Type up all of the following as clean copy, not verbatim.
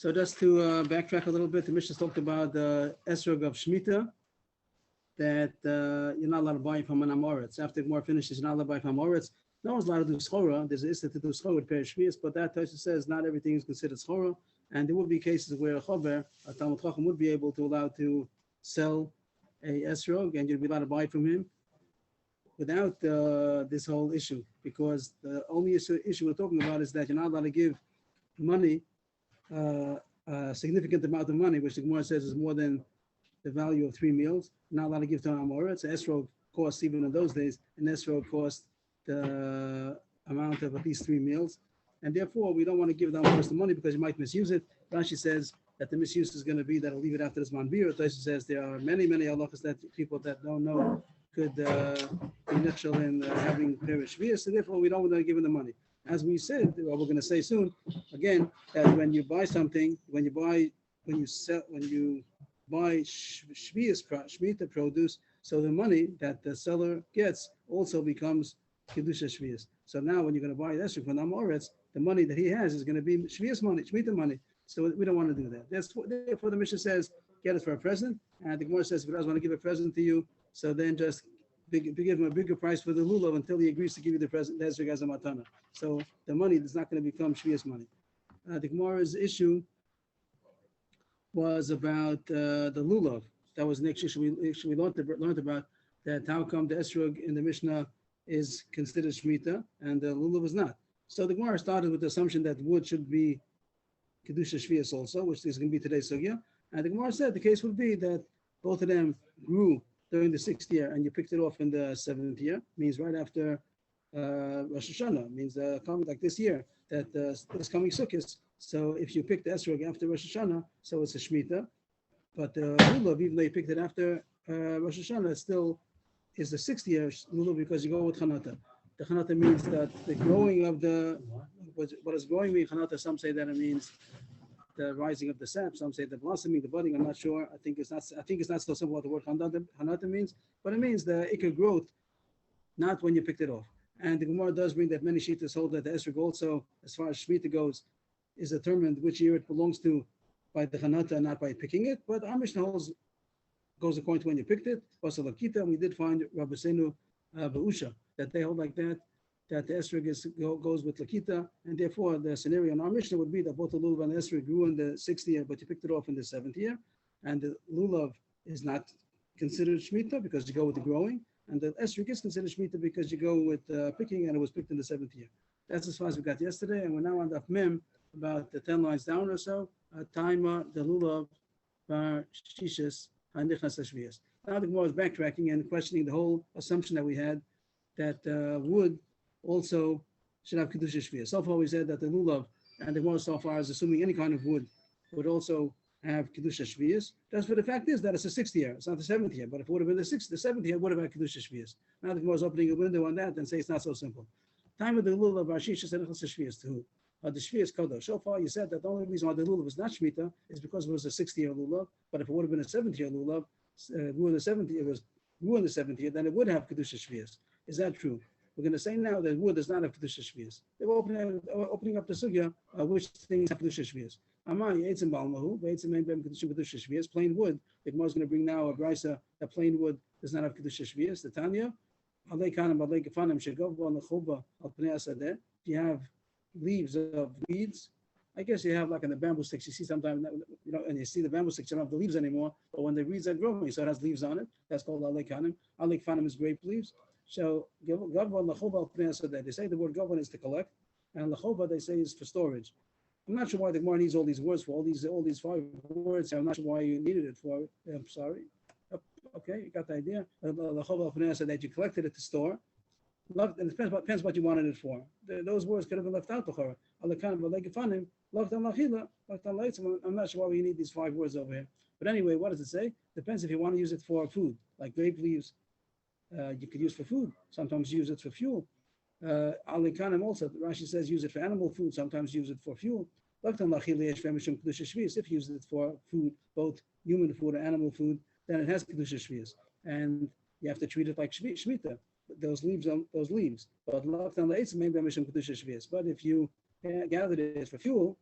So just to backtrack a little bit, the Mishnah talked about the esrog of Shemitah, that you're not allowed to buy from an Amoritz. After the Gemara finishes, you're not allowed to buy from Amoritz. No one's allowed to do schora. There's an issue to do schora with Perish Shvius, but that Tosha says not everything is considered schora, and there will be cases where a chover, a Talmud Chacham, would be able to allow to sell a esrog, and you'd be allowed to buy from him without this whole issue, because the only issue we're talking about is that you're not allowed to give money, a significant amount of money, which the Gemara says is more than the value of 3 meals. You're not allowed to give to an Amoritz. An esrog cost, even in those days, an esrog cost the amount of at least 3 meals, and therefore we don't want to give the Amoritz the money because you might misuse it. Rashi says that the misuse is going to be that I'll leave it after this manbir. Tosha says there are many halachas that people that don't know could be nichshel in having perish shvius, so therefore we don't want to give him the money. As we said, what we're going to say soon, again, that when you buy something, when you buy Shemitah produce, so the money that the seller gets also becomes Kedusha Shvius. So now when you're going to buy esrog from Amoritz, the money that he has is going to be Shvius money, Shemitah money. So we don't want to do that. Therefore the Mishnah says, get it for a present. And the Gemara says, if he doesn't want to give a present to you, so then just give him a bigger price for the lulav until he agrees to give you the present esrog as a matana. So the money is not going to become Shvius money. The Gemara's issue was about the lulav. That was the next issue we learned about, that how come the esrog in the Mishnah is considered Shemitah and the lulav is not. So the Gemara started with the assumption that wood should be Kedusha Shvius also, which is going to be today's sugya. And the Gemara said the case would be that both of them grew during the 6th year and you picked it off in the 7th year, means right after Rosh Hashanah, means coming like this year, that this coming Sukkot. So if you pick the esrog after Rosh Hashanah, so it's a Shemitah. But the lulav, even though you picked it after Rosh Hashanah, it still is the 6th year lulav because you go with Chanata. The Chanata means that the growing of what is growing mean Chanata. Some say that it means the rising of the sap. Some say the blossoming, the budding. I'm not sure. I think it's not so simple what the word Chanata means, but it means the ikar growth, not when you picked it off. And the Gemara does bring that many shittas hold that the esrog also, as far as Shemitah goes, is determined which year it belongs to by the Chanata and not by picking it. But our Mishnah goes according to when you picked it. Also Lakita, and we did find Rabbi Seinu Ba'usha that they hold like that the esrog goes with Lakita, and therefore the scenario in our Mishnah would be that both the lulav and the esrog grew in the 6th year, but you picked it off in the 7th year, and the lulav is not considered Shemitah because you go with the growing, and the esrog is considered Shemitah because you go with picking, and it was picked in the 7th year. That's as far as we got yesterday, and we're now on Daf Mem, about the 10 lines down or so. Taima the lulav bar shishas hanichnas hashvias. Now the Gemara is backtracking and questioning the whole assumption that we had that wood also should have kedusha shvius. So far we said that the lulav, and the Gemara so far is assuming any kind of wood would also have kedusha shvius. That's for the fact is that it's the 6th year, it's not the 7th year. But if it would have been the 7th year, it would have had kedusha shvius. Now the Gemara is opening a window on that and say it's not so simple. Time of the lulav bar shishas hanichnas hashvias to who? The Shvius Kodesh. So far, you said that the only reason why the lulav was not Shemitah is because it was a 6th year lulav. But if it would have been a 7th year lulav, grew in the 7th year, then it would have Kedusha Shvius. Is that true? We're going to say now that wood does not have Kedusha Shvius. They were opening up the sugya which things have Kedusha Shvius. Plain wood. The Gemara is going to bring now a brisa that plain wood does not have Kedusha Shvius. The Tanya, if you have leaves of weeds, I guess you have like in the bamboo sticks, you see sometimes, and you see the bamboo sticks, you don't have the leaves anymore, but when the weeds are growing, so it has leaves on it, that's called alekanim. Alekanim is grape leaves. So they say the word gavon is to collect, and lachova they say is for storage. I'm not sure why the Gemara needs all these words for all these 5 words. I'm not sure why you needed it for. I'm sorry. Okay, you got the idea. Lachova that you collected it to store. And it depends what you wanted it for. Those words could have been left out. I'm not sure why we need these 5 words over here. But anyway, what does it say? Depends if you want to use it for food, like grape leaves. You could use for food. Sometimes use it for fuel. Alikanim also, Rashi says use it for animal food. Sometimes use it for fuel. If you use it for food, both human food and animal food, then it has kedusha shvius, and you have to treat it like shmita. Those leaves. But if you gathered it for fuel,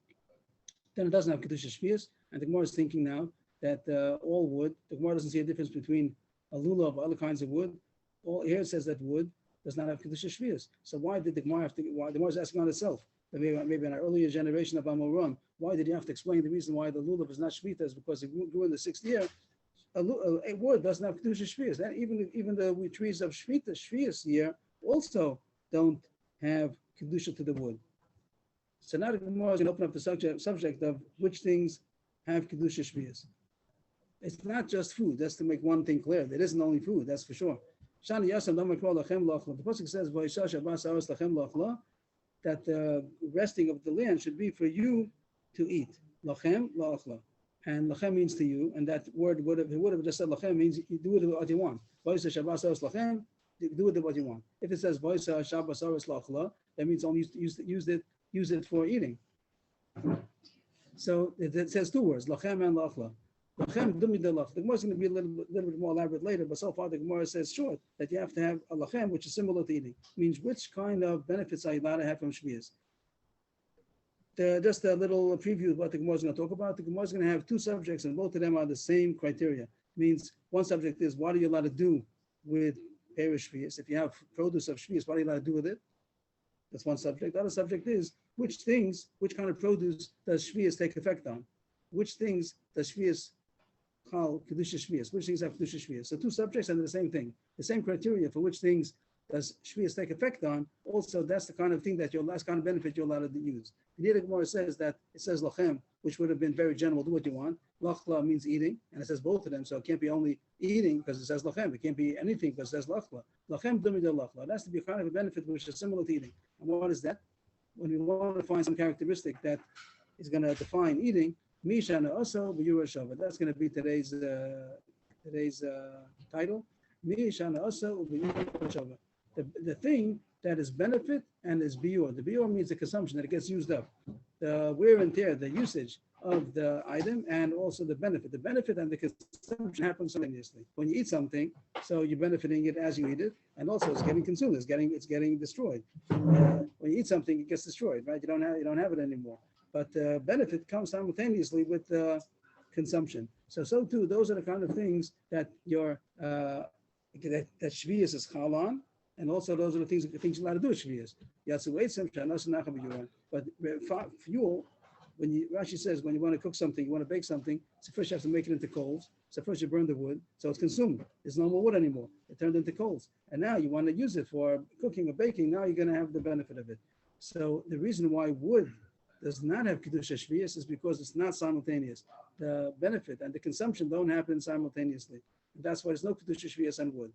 then it doesn't have Kedusha Shvius. And the Gemara is thinking now that all wood, the Gemara doesn't see a difference between a lulav or other kinds of wood. All here it says that wood does not have Kedusha Shvius. So why did the Gemara have to, why the Gemara is asking on itself? Maybe in an earlier generation of Amoram, why did you have to explain the reason why the lulav is not Shvita? Is because it grew in the 6th year. A wood doesn't have Kedusha Shvius. And even the trees of Shvius year also don't have Kedusha to the wood. So now the Gemara is going to open up the subject of which things have Kedusha Shvius. It's not just food. That's to make one thing clear. It isn't only food, that's for sure. The Pasuk says, that the resting of the land should be for you to eat. Lachem la'achla. And lachem means to you, and that word if it would have just said lachem means you do with what you want. Vayisa Shabbos lachem, do with what you want. If it says Vayisa Shabbos la'achla, that means only use it for eating. So it says 2 words, lachem and la'achla. Lachem dumidalach. The Gemara is going to be a little bit more elaborate later, but so far the Gemara says short that you have to have a lachem, which is similar to eating. It means which kind of benefits are you allowed to have from shvius? Just a little preview of what the Gemara is going to talk about. The Gemara is going to have 2 subjects, and both of them are the same criteria. It means one subject is what are you allowed to do with perish shvius? If you have produce of shvius, what are you allowed to do with it? That's one subject. The other subject is which kind of produce does shvius take effect on? Which things does shvius call kedusha shvius? Which things have kedusha shvius? So 2 subjects and the same thing. The same criteria for which things does shvius take effect on. Also, that's the kind of thing that's kind of benefit you're allowed to use. The Gemara says that it says lachem, which would have been very general, do what you want. Lachla means eating, and it says both of them, so it can't be only eating because it says lachem. It can't be anything because it says lachla. Lachem dumidel lachla. It has to be a kind of a benefit which is similar to eating. And what is that? When we want to find some characteristic that is going to define eating, Mishana also b'yura shava. That's going to be today's title. Mishana also b'yura shava. The thing that is benefit and is biur. The biur means the consumption, that it gets used up. The wear and tear, the usage of the item, and also the benefit. The benefit and the consumption happen simultaneously. When you eat something, so you're benefiting it as you eat it, and also it's getting consumed. It's getting destroyed. When you eat something, it gets destroyed, right? You don't have it anymore. But benefit comes simultaneously with consumption. So too, those are the kind of things that that shvius is chal on. And also, those are the things you're allowed to do with shvius. But fuel, Rashi says, when you want to cook something, you want to bake something, so first you have to make it into coals. So first you burn the wood, so it's consumed. There's no more wood anymore. It turned into coals. And now you want to use it for cooking or baking. Now you're going to have the benefit of it. So the reason why wood does not have kedusha shvius is because it's not simultaneous. The benefit and the consumption don't happen simultaneously. And that's why there's no kedusha shvius on wood.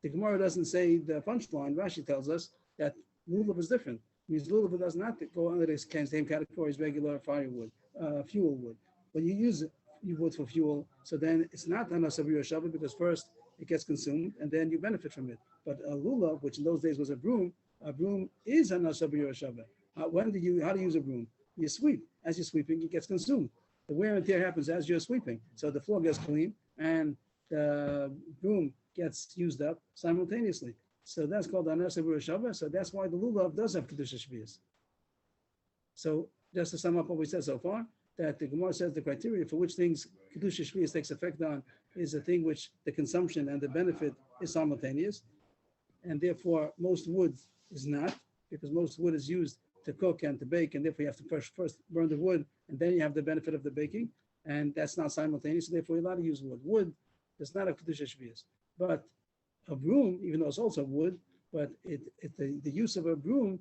The Gemara doesn't say the punchline. Rashi tells us that lulav is different. It means lulav does not go under the same category as regular firewood, fuel wood. When you use wood for fuel, so then it's not anas of Yerushalayim because first it gets consumed and then you benefit from it. But a lulav, which in those days was a broom is anas of Yerushalayim. How do you use a broom? You sweep. As you're sweeping, it gets consumed. The wear and tear happens as you're sweeping. So the floor gets clean and the broom gets used up simultaneously. So that's called Anas Abur Shava. So that's why the lulav does have Kedusha Shvius. So just to sum up what we said so far, that the Gemara says the criteria for which things Kedusha Shvius takes effect on is a thing which the consumption and the benefit is simultaneous. And therefore, most wood is not, because most wood is used to cook and to bake, and therefore you have to first burn the wood, and then you have the benefit of the baking, and that's not simultaneous, so therefore you're allowed to use wood. Wood does not have Kedusha Shvius. But a broom, even though it's also wood, but the use of a broom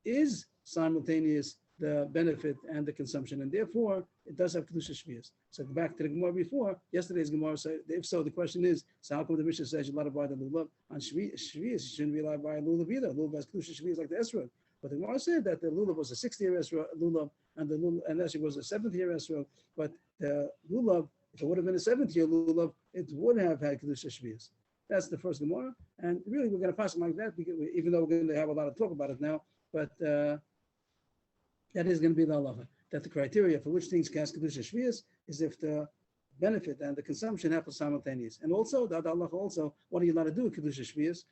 is simultaneous, the benefit and the consumption, and therefore it does have Kedusha Shvius. So back to the Gemara before, yesterday's Gemara said, if so, the question is, so how come the Mishnah says you're allowed to buy the lulav? On Shvius, you shouldn't be allowed to buy a lulav either. Lulav has Kedusha Shvius like the esrog. But the Gemara said that the lulav was a 6th-year lulav, and the lulav, unless it was a 7th-year esrog, but the lulav, if it would have been a 7th-year lulav, it would have had Kedusha Shvius. That's the first Gemara, and really we're going to pass it like that, even though we're going to have a lot of talk about it now. But that is going to be the halacha, that the criteria for which things cast Kedusha Shvius is if the benefit and the consumption happen simultaneous. And also, the halacha also, what are you allowed to do with Kedusha Shvius?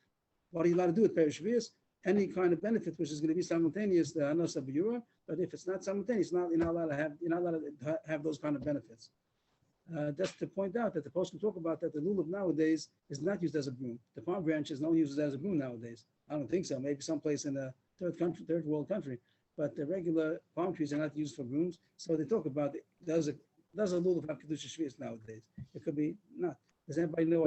What are you allowed to do with Perish Shvius? any kind of benefit which is going to be simultaneous, the anos of Yura. But if it's not simultaneous, you're not allowed to have those kind of benefits. Just to point out that the post can talk about that the lulav nowadays is not used as a broom. The palm branch is not used as a broom nowadays. I don't think so. Maybe someplace in a third world country, but the regular palm trees are not used for brooms. So they talk about does a lulav have kedusha shvius nowadays? It could be not. Does anybody know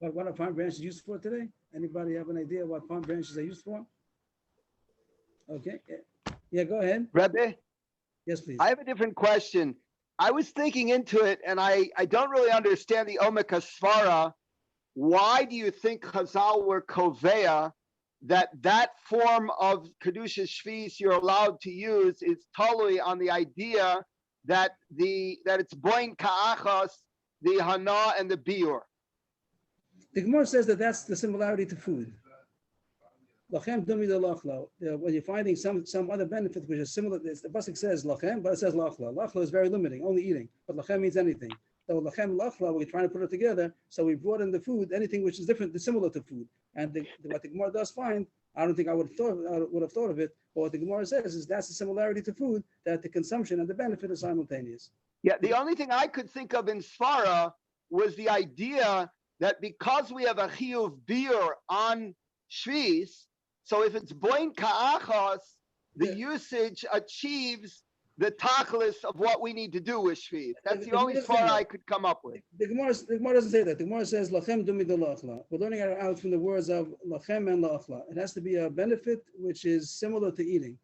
what a palm branch is used for today? Anybody have an idea what palm branches are used for? Okay. Yeah, go ahead. Rebbe? Yes, please. I have a different question. I was thinking into it, and I don't really understand the Omek HaSvara. Why do you think Chazal were Kovea that form of Kedusha Shvis you're allowed to use is totally on the idea that it's Boin Ka'achas, the Hana and the Biur? The Gemara says that that's the similarity to food. Lachem dumi de lachla. When you're finding some other benefit which is similar, the pasuk says lachem, but it says lachla. Lachla is very limiting, only eating. But lachem means anything. So lachem lachla, we're trying to put it together. So we brought in the food, anything which is different, similar to food. And what the Gemara does find, I don't think I would have thought of it. But what the Gemara says is that's the similarity to food, that the consumption and the benefit is simultaneous. Yeah, the only thing I could think of in Svara was the idea that because we have a chiyuv biur on shvis, so if it's boin ka'achas, the usage achieves the tachlis of what we need to do with shvis. That's the only Svara I could come up with. The Gemara doesn't say that. The Gemara says lachem dumi de lachla. We're learning out from the words of lachem and lachla. It has to be a benefit which is similar to eating.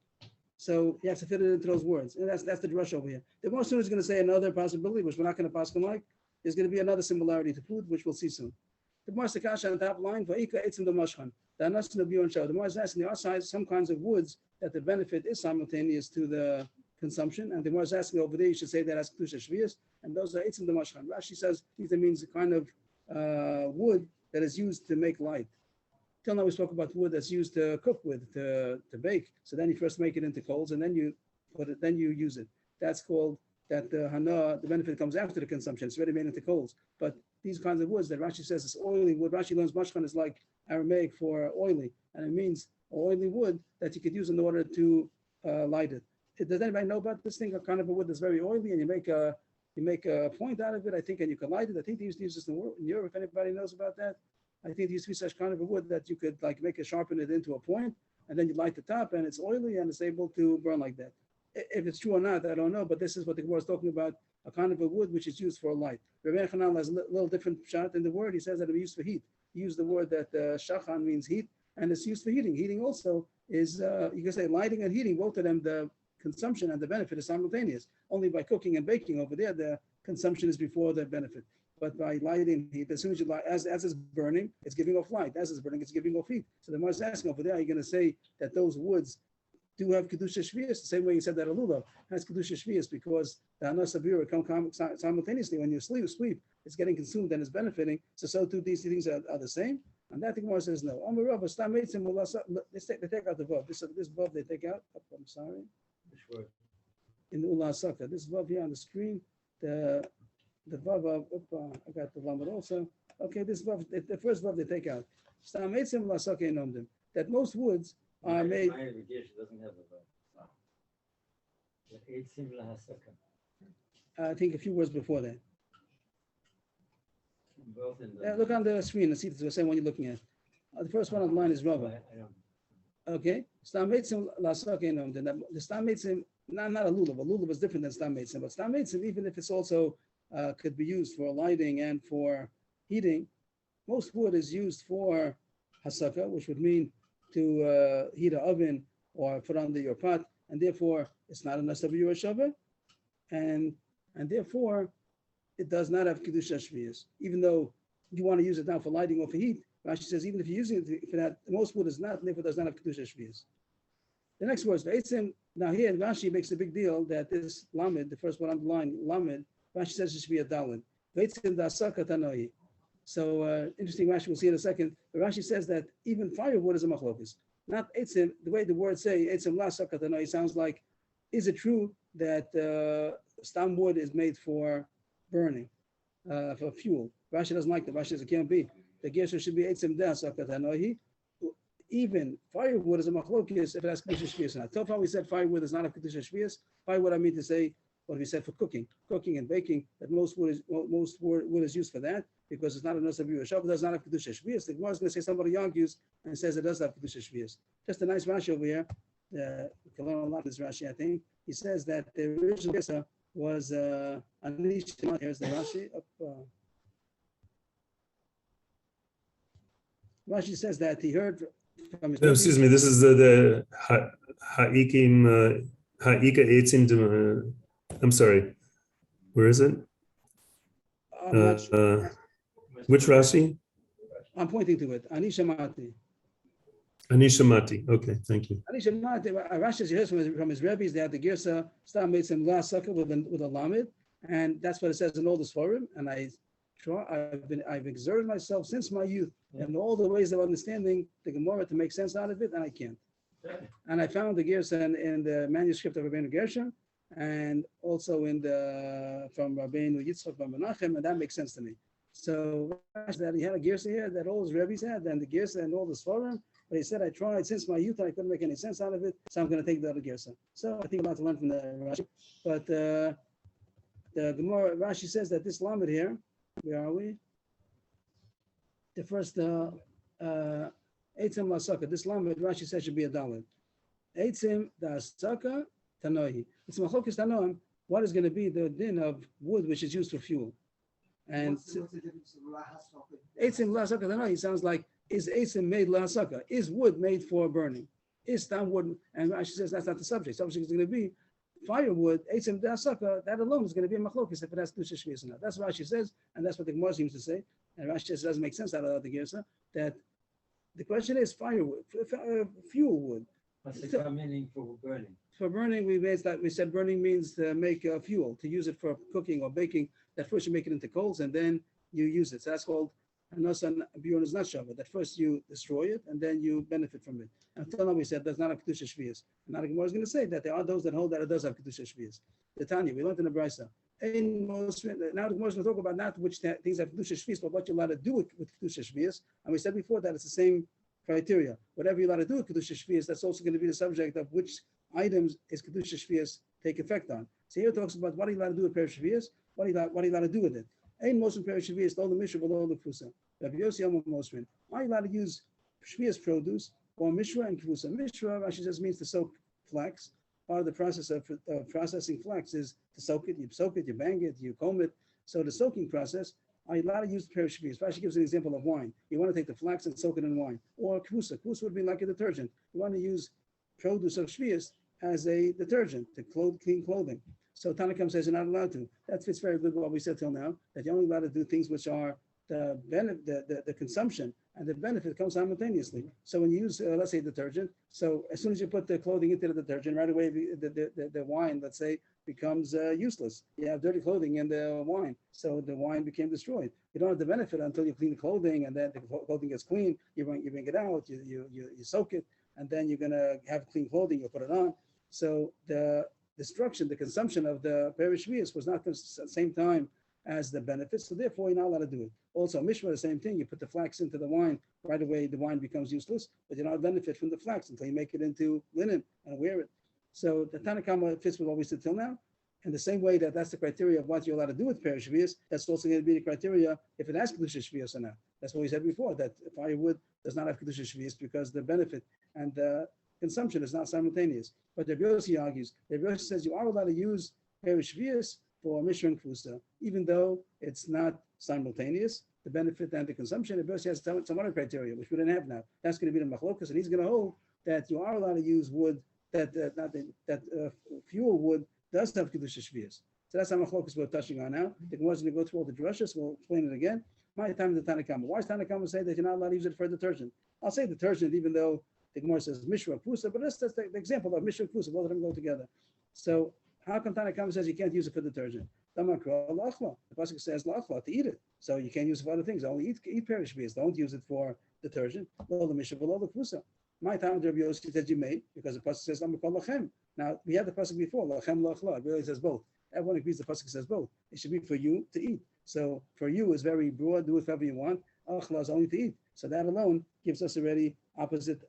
So you have to fit it into those words. And that's the drush over here. The Gemara soon is going to say another possibility, which we're not going to pass like. There's going to be another similarity to food, which we'll see soon. The Gemara Sakasha on the top line, Va'ika etzim the mashchan. The Anas and the Biur. The Gemara is asking the outside some kinds of woods that the benefit is simultaneous to the consumption. And the Gemara is asking over there, you should say that as Kedusha Shvius. And those are etzim the mashchan. Rashi says that means a kind of wood that is used to make light. Till now we spoke about wood that's used to cook with, to bake. So then you first make it into coals and then you use it. That's called that the hana, the benefit comes after the consumption. It's already made into coals. But these kinds of woods that Rashi says is oily wood, Rashi learns mashchan is like Aramaic for oily, and it means oily wood that you could use in order to light it. Does anybody know about this thing? A kind of a wood that's very oily, and you make a point out of it, I think, and you can light it. I think they used to use this in Europe. If anybody knows about that, I think there used to be such kind of a wood that you could like make it, sharpen it into a point, and then you light the top, and it's oily and it's able to burn like that. If it's true or not, I don't know, but this is what the Gemara is talking about, a kind of a wood which is used for light. Rabbi Chanal has a little different shot in the word. He says that it's used for heat. He used the word that shachan means heat, and it's used for heating. Heating also is, you can say lighting and heating, both of them, the consumption and the benefit is simultaneous. Only by cooking and baking over there, the consumption is before the benefit. But by lighting heat, as soon as you light, as it's burning, it's giving off light. As it's burning, it's giving off heat. So the Gemara is asking over there, are you going to say that those woods do have kedusha shvius, the same way you said that a lulav has kedusha shvius, because the anas abira come simultaneously when you sweep, it's getting consumed and it's benefiting. So too these things are the same. And that the Gemara says no. They take out the vav. This vav they take out. I'm sorry. In the Ula Saka, this vav here on the screen, the vav of I got the lamed also. Okay, this vav, the first vav they take out. That most woods are made. I think a few words before that. Look on the screen and see if it's the same one you're looking at. The first one on the line is Rava. Okay. Stam Meitzim Lasakenom. The Stam Meitzim, not a lulav. A lulav is different than Stam Meitzim, but Stam Meitzim, even if it's also could be used for lighting and for heating, most wood is used for hasaka, which would mean to heat an oven or put under your pot, and therefore it's not a nasav shava, and therefore it does not have kedusha shviyas. Even though you want to use it now for lighting or for heat, Rashi says even if you're using it for that, most wood is not, and therefore does not have kedusha shviyas. The next words, now here Rashi makes a big deal that this lamed, the first one on the line, lamed, Rashi says it should be a dalid. So interesting, Rashi, we'll see in a second. But Rashi says that even firewood is a machlokas. Not etzim, the way the words say, etzim la sakatanoi, sounds like, is it true that stam wood is made for burning, for fuel? Rashi doesn't like that. Rashi says it can't be. The gesher should be etzim da sakatanoi. even firewood is a machlokes if it has kedusha shvius or not. So far we said firewood is not a kedusha shvius. Firewood, I mean to say what we said for cooking and baking, that most wood is used for that because it's not a nosav yushav. It does not have kedusha shvius. The Gemara is going to say somebody argues and says it does have kedusha shvius. Just a nice Rashi over here. We can learn a lot of this Rashi, I think. He says that the original Gersa was Anish. Here's the Rashi. Rashi says that he heard from his. No, excuse me. This is the Ha'ikim Ha'ika Eitzim. I'm sorry. Where is it? Which Rashi? I'm pointing to it. Anishamati. Anishamati. Okay, thank you. Anishamati. Rashi hears from his rabbis. They had the Girsa. Stam made some last sucker with a lamed, and that's what it says in all this forum. And I've exerted myself since my youth in all the ways of understanding the Gemara to make sense out of it, and I can't. And I found the Girsa in the manuscript of Rabbeinu Gershom, and also in the from Rabbeinu Yitzchak ben Menachem, and that makes sense to me. So that he had a Girsa here that all his rabbis had, and the Girsa and all the Svarim. But he said, I tried since my youth, and I couldn't make any sense out of it, so I'm going to take the other Girsa. So I think I'm about to learn from the Rashi. But the Gemara, Rashi says that this Lamed here, where are we? The first Eitzim Lasaka. This Lamed, Rashi says should be a Dalet. Eitzim Dasaka Tanohi. It's Machokis Tanoim. What is going to be the din of wood which is used for fuel? And Eitzim Lasaka Tanohi sounds like, is Eitzim made Lasaka? Is wood made for burning? Is Stam wood? And Rashi says that's not the subject. The subject is going to be firewood, Eitzim Dasaka, that alone is going to be a machlokes if it has kedusha shvius or not. That's what Rashi says, and that's what the Gemara seems to say. And Rashi says it doesn't make sense out of the Gersa, that the question is firewood, fuel wood. What's the meaning for burning? For burning, we said burning means to make fuel, to use it for cooking or baking. That first you make it into coals and then you use it. So that's called Anosan Bjorn is not Shabbat. That first you destroy it and then you benefit from it. Until now we said that's not a kedusha shvius. Now the Gemara is going to say that there are those that hold that it does have kedusha shvius. The Tanya, we learned in the Brisa. Now the Gemara is going to talk about not which things have kedusha shvius, but what you're allowed to do with kedusha shvius. And we said before that it's the same criteria. Whatever you're allowed to do with kedusha shvius, that's also going to be the subject of which items is kedusha shvius take effect on. So here it talks about what are you allowed to do with perish shvius, what are you allowed to do with it. Ein Mosrin perish shvius, all the mishra, all the kfusa. Rabbi Yossi Amar Mosrin. Are you allowed to use shvius produce or mishra and kfusa? Mishra, Rashi says, means to soak flax. Part of the process of processing flax is to soak it. You soak it, you bang it, you comb it. So the soaking process, are you allowed to use perish shvius? Rashi gives an example of wine. You want to take the flax and soak it in wine. Or kfusa. Kfusa would be like a detergent. You want to use produce of shvius as a detergent to clean clothing. So Tanakam says you're not allowed to. That fits very good with what we said till now, that you're only allowed to do things which are the benefit, the consumption and the benefit comes simultaneously. So when you use, let's say, detergent, so as soon as you put the clothing into the detergent, right away the wine, let's say, becomes useless. You have dirty clothing in the wine, so the wine became destroyed. You don't have the benefit until you clean the clothing, and then the clothing gets clean. You bring it out, you soak it, and then you're gonna have clean clothing. You put it on. So the destruction, the consumption of the perish shvius was not at the same time as the benefits, so therefore you're not allowed to do it. Also, mishra, the same thing. You put the flax into the wine, right away the wine becomes useless, but you don't benefit from the flax until you make it into linen and wear it. So the Tanakhama fits with what we said till now. In the same way that's the criteria of what you're allowed to do with perish shvius, that's also going to be the criteria if it has kedusha shvius or not. That's what we said before, that firewood does not have kedusha shvius because the benefit and the consumption is not simultaneous. But Rabbi Yossi argues, Rabbi Yossi says you are allowed to use perish shvius for mishra and kfusa, even though it's not simultaneous, the benefit and the consumption. Rabbi Yossi has some other criteria, which we don't have now. That's going to be the machlokas, and he's going to hold that you are allowed to use wood, that fuel wood does have kedusha shvius. So that's how machlokas we're touching on now. The Gemara is going to go through all the drushes. We'll explain it again. My time is the Tanakhama. Why is Tanakhama say that you're not allowed to use it for detergent? I'll say detergent, even though the Gemara says mishra kfusa, but that's the example of mishra kfusa. Both of them go together. So how come Tanakhama says you can't use it for detergent? The pasuk says la'achla, to eat it. So you can't use it for other things. Only eat perish shvius. Don't use it for detergent. Lo the mishra, lo the kfusa. My time, Rabbi Yossi says you may, because the pasuk says lachem. Now we had the pasuk before lachem la'achla. It really says both. Everyone agrees the pasuk says both. It should be for you to eat. So for you is very broad. Do it whatever you want. Achla is only to eat. So that alone gives us already opposite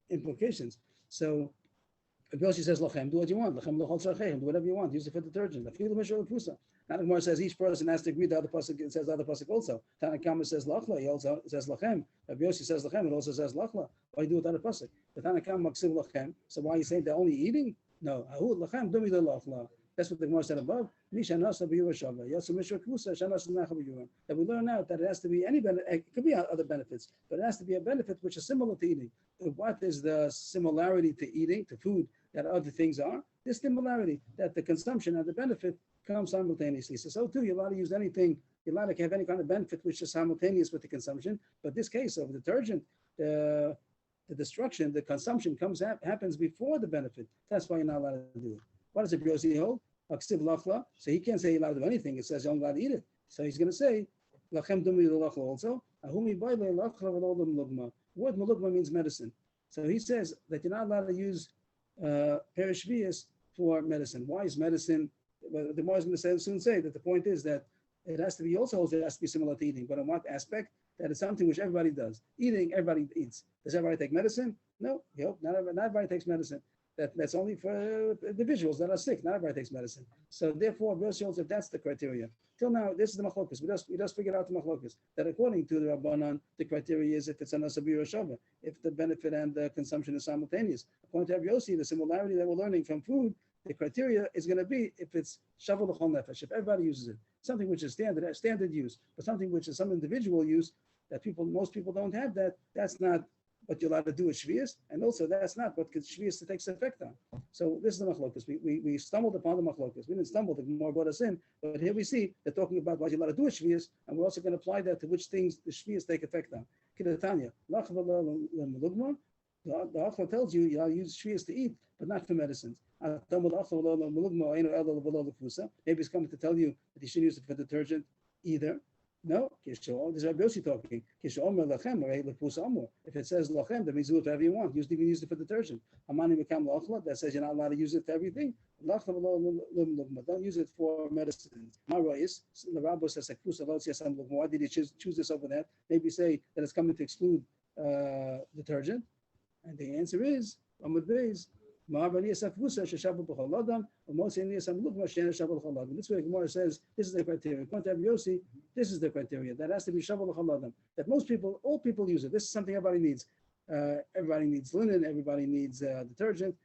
implications. So if Yoshi says lachem, do what you want. Lachem l'chol tzarcheim, do whatever you want. Use it for detergent. Afilu mishra l'kusa. Now the Gemara says each person has to agree. The other pasuk says the other pasuk also. Tanakama says lachla. He also says lachem. If Yoshi says lachem, it also says lachla. Why do it with other pasuk? The Tanakama maksiv lachem. So why are you saying they're only eating? No. Ahu lachem dumi the lachla. That's what the Gemara said above. That we learn out that it has to be any benefit. It could be other benefits, but it has to be a benefit which is similar to eating. What is the similarity to eating, to food, that other things are? This similarity that the consumption and the benefit come simultaneously. So too, you're allowed to use anything. You're allowed to have any kind of benefit which is simultaneous with the consumption. But this case of detergent, the destruction, the consumption happens before the benefit. That's why you're not allowed to do it. What does the Biosi hold? So he can't say you're allowed to do anything. It says you're only allowed to eat it. So he's going to say, lachem dumi l'lachla also. Word malugma means medicine. So he says that you're not allowed to use perishvias for medicine. Why is medicine? Well, the Gemara is going to soon say that the point is that it has to be similar to eating. But in what aspect? That it's something which everybody does. Eating, everybody eats. Does everybody take medicine? No. Not everybody takes medicine. That's only for individuals that are sick. Not everybody takes medicine. So therefore, if that's the criteria. Till now, this is the machlokas. We just figured out the machlokas that according to the Rabbanan, the criteria is if it's an asabir or shava, if the benefit and the consumption is simultaneous. According to Rabbi Yossi, the similarity that we're learning from food, the criteria is going to be if it's shava l'chol nefesh, if everybody uses it, something which is standard use, but something which is some individual use that most people don't have. That's not what you're allowed to do with Shvius, and also that's not what Shvius takes effect on. So this is the machlokas. We stumbled upon the machlokas. We didn't stumble, the more brought us in, but here we see they're talking about what you're allowed to do with Shvius, and we're also going to apply that to which things the Shvius take effect on. Kidatanya, the Achla tells you you'll use Shvius to eat, but not for medicines. Maybe it's coming to tell you that you shouldn't use it for detergent either. No, this is Rabbi Yossi talking. If it says lachem, that means do it whatever you want. You can use it for detergent. That says you're not allowed to use it for everything. Don't use it for medicines. The Rabbi says, why did he choose this over that? Maybe say that it's coming to exclude detergent. And the answer is, this way Gemara says, this is the criteria. According to Rabbi Yossi, this is the criteria. That has to be shabbal l'chaladam. That all people use it. This is something everybody needs. Everybody needs linen. Everybody needs detergent.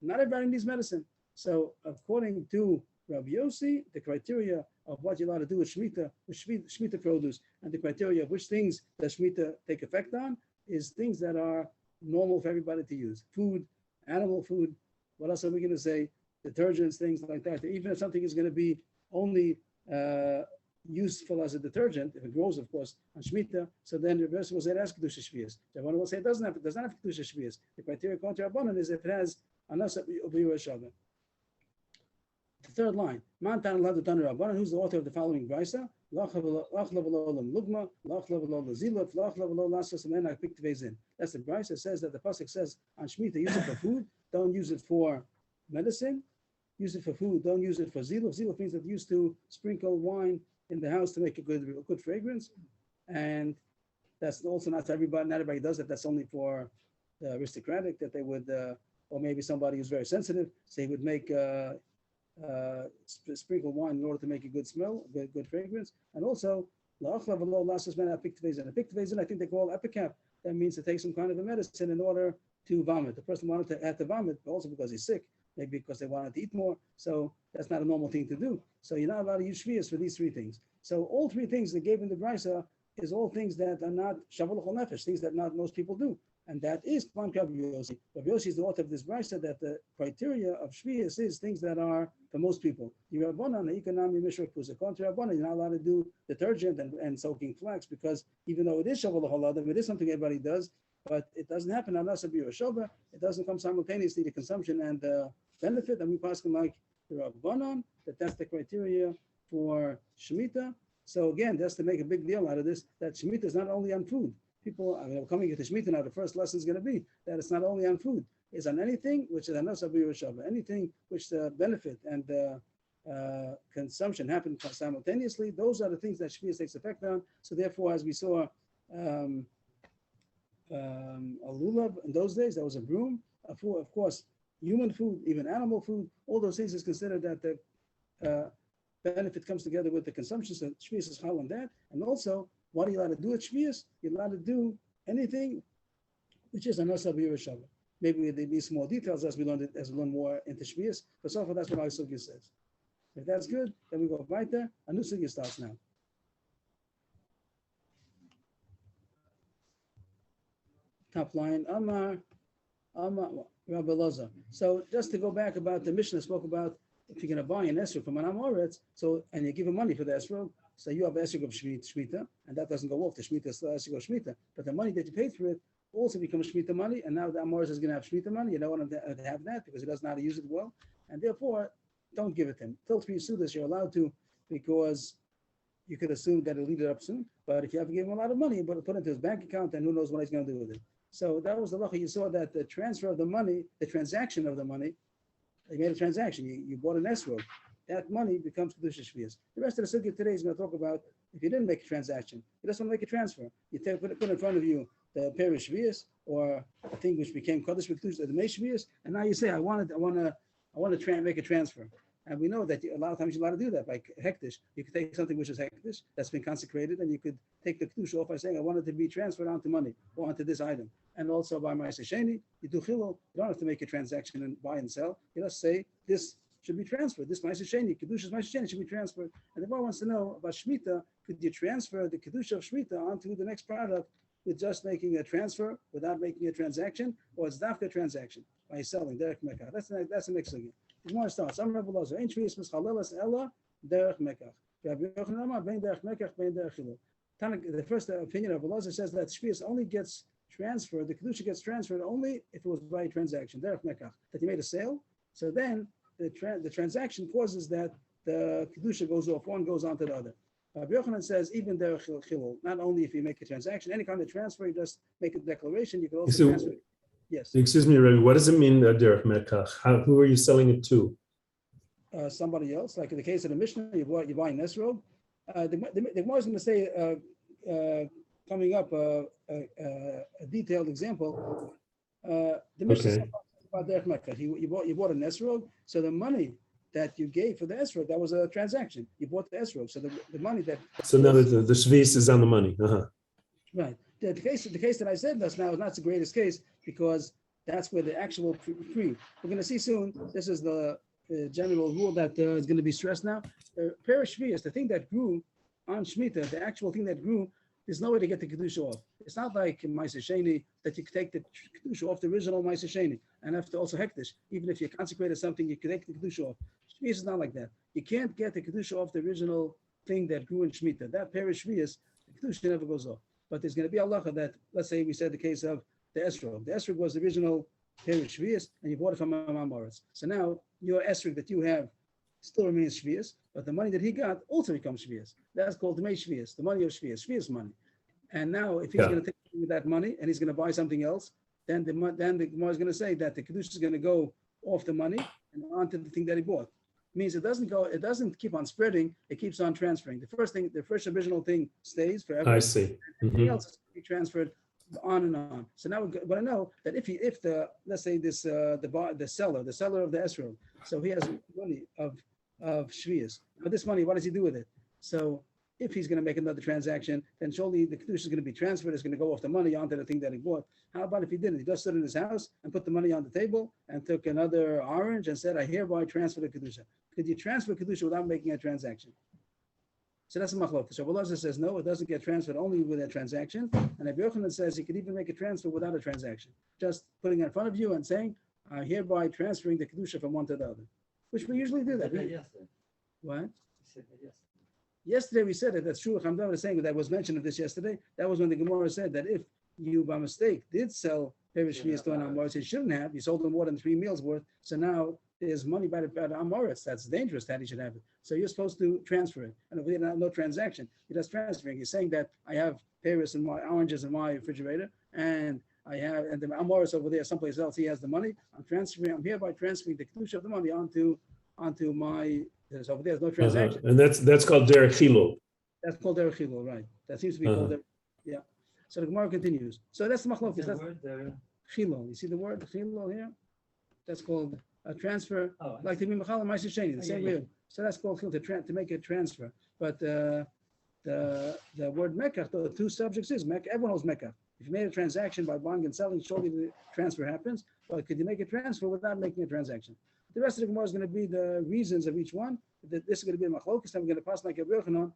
Not everybody needs medicine. So according to Rabbi Yossi, the criteria of what you're allowed to do with Shemitah produce, and the criteria of which things does Shemitah take effect on, is things that are normal for everybody to use. Food, animal food, what else are we going to say? Detergents, things like that. Even if something is going to be only useful as a detergent, if it grows, of course, on Shemitah, so then the reverse will say it has Kedusha Shvius. Rabbanan will say it does not have Kedusha Shvius. The criteria according to Rabbanan is if it has Anasa Ubiyur Shavah. The third line, Man Tan Lad Tan Rabbanan, who's the author of the following brisa? That's the brisa. It says that the pasuk says on Shemitah, use it for food, don't use it for medicine. Use it for food, don't use it for ziluf. Ziluf means that used to sprinkle wine in the house to make a good fragrance, and that's also not everybody. Not everybody does it. That's only for the aristocratic, that they would, or maybe somebody who's very sensitive, so he would make. Sprinkle wine in order to make a good smell, good fragrance, and also a piktavezin, I think they call epicap. That means to take some kind of a medicine in order to vomit. The person wanted to have to vomit, but also because he's sick, maybe because they wanted to eat more. So that's not a normal thing to do. So you're not allowed to use shvius for these three things. So all three things they gave in the brisa is all things that are not shavuot l'chol nefesh, things that not most people do. And that is Rabbi Yossi. Rabbi Yossi is the author of this brisa that the criteria of shvius is things that are for most people. According to Rabbanan, you're not allowed to do detergent and soaking flax, because even though it is shavuot l'chol adam, it is something everybody does, but it doesn't happen unless it be a shava. It doesn't come simultaneously to consumption and benefit. And we pass them like the Rabbanan, that's the criteria for Shemitah. So again, just to make a big deal out of this, that Shemitah is not only on food. People, coming into Shemitah now, the first lesson is going to be that it's not only on food, it's on anything which is anas abiyur shava, anything which the benefit and the consumption happen simultaneously. Those are the things that Shvius takes effect on. So therefore, as we saw a lulav in those days, that was a broom. Of course, human food, even animal food, all those things is considered that the benefit comes together with the consumption. So Shvius is high on that. And also, what are you allowed to do at Shvius? You're allowed to do anything which is a Nasa B'Yerushalayim. Maybe there be some more details as we learn more into Shvius, but so far that's what our Sugya says. If that's good, then we go right there. A new Sugya starts now. Top line, Amar, Rabbi Loza. So just to go back about the Mishnah spoke about if you're going to buy an esrog from an Amoritz, so and you give him money for the esrog, so you have esrog of Shemitah, and that doesn't go off. The Shemitah is still esrog of Shemitah, but the money that you paid for it also becomes Shemitah money, and now the Amoritz is going to have Shemitah money. You don't want him to have that because he doesn't know how to use it well, and therefore don't give it to him. Till 3 Sudas you're allowed to, because you could assume that he'll leave it up soon. But if you have to give him a lot of money, but put it into his bank account, and who knows what he's going to do with it. So that was the lacha. You saw that the transfer of the money, the transaction of the money, you made a transaction. You bought an esrog. That money becomes kedusha shvius. The rest of the sugya today is going to talk about if you didn't make a transaction, you just want to make a transfer. You put in front of you the perish shvius or a thing which became kodesh v'kedusha, the mei shvius, and now you say I want to make a transfer. And we know that a lot of times you're allowed to do that by hektish. You could take something which is hektish that's been consecrated, and you could take the kedusha off by saying, I want it to be transferred onto money or onto this item. And also by ma'aseh sheni, you do chilul. You don't have to make a transaction and buy and sell. You just say this should be transferred. This ma'aseh sheni, kedusha's ma'aseh sheni should be transferred. And the Gemara wants to know about shmita. Could you transfer the kedusha of shmita onto the next product with just making a transfer without making a transaction, or it's dafka transaction by selling derech mekach? That's the next thing. The Gemara starts. I'm Rabbi Loza. Ein shvius mischalelas ella derech mekach. Rabbi Yochanan Amar bein derech mekach bein derech chilul. The first opinion of Rabbi Loza says that shvius only gets transferred. The kedusha gets transferred only if it was by a transaction. Derech mekach, that you made a sale. So then the transaction causes that the kedusha goes off. One goes on to the other. Rabbi Yochanan says even derech chilul. Not only if you make a transaction, any kind of transfer, you just make a declaration. You can also transfer. Yes. Excuse me, Rabbi. What does it mean, derech mekach? Who are you selling it to? Somebody else. Like in the case of the Mishnah, you buy an esrog. The Gemara is going to say, coming up, a detailed example. The Mishnah says about derech mekach. You bought an esrog, so the money that you gave for the esrog, that was a transaction. You bought the esrog, so the money that. So now the shvius is on the money. Right. The case that I said just now is not the greatest case because that's where the actual free. We're going to see soon. This is the general rule that is going to be stressed now. Perish shvius, the thing that grew on Shemitah, the actual thing that grew, there's no way to get the kedusha off. It's not like in ma'aseh sheni that you can take the kedusha off the original ma'aseh sheni and have to also hektish. Even if you consecrated something, you can take the kedusha off. Shvius is not like that. You can't get the kedusha off the original thing that grew in Shemitah. That perish shvius, the kedusha never goes off. But there's going to be a halacha that, let's say we said the case of the esrog. The esrog was the original perish shvius, and you bought it from Amoritz. So now your esrog that you have still remains shvius, but the money that he got also becomes shvius. That's called the mei shvius, the money of shvius money. And now if he's going to take that money and he's going to buy something else, then the Gemara is going to say that the kedusha is going to go off the money and onto the thing that he bought. It means it doesn't keep on spreading, it keeps on transferring. The first original thing stays forever. I see. Everything else is going to be transferred on and on. So now but I know that if let's say this the seller of the esrog, so he has money of shvius. But this money, what does he do with it? So if he's going to make another transaction, then surely the kedusha is going to be transferred. It's going to go off the money onto the thing that he bought. How about if he didn't? He just stood in his house and put the money on the table and took another orange and said, I hereby transfer the kedusha. Could you transfer kedusha without making a transaction? So that's a machlok. So Rabbi Loza says, no, it doesn't get transferred only with a transaction. And Rabbi Yochanan says you could even make a transfer without a transaction. Just putting it in front of you and saying, I hereby transferring the kedusha from one to the other. Which we usually do that. What? Yesterday we said it. That's true. Hamdan was saying that was mentioned of this yesterday. That was when the Gemara said that if you by mistake did sell perish shvius to an Amoritz, you shouldn't have. You sold them more than 3 meals worth. So now there's money by the Amoritz. That's dangerous that he should have it. So you're supposed to transfer it. And if we have no transaction, you're just transferring. You're saying that I have pears and my oranges in my refrigerator, and the Amoritz over there, someplace else, he has the money. I'm hereby transferring the kedusha of the money onto my. So over there's no transaction. And that's called derech chilul. That's called derech chilul, right? That seems to be called. Yeah. So the Gemara continues. So that's the machlokes. The That's word there. chilul. You see the word chilul here? That's called a transfer, Oh, like to be machal and ma'aser sheni, the Oh, same yeah, yeah. way. So that's called chilul, to make a transfer. But the word mekach, the two subjects is mekach. Everyone knows mekach. If you made a transaction by buying and selling, surely the transfer happens. But could you make a transfer without making a transaction? The rest of the Gemara is going to be the reasons of each one. This is going to be a machlokes. I'm going to pass like a Yochanan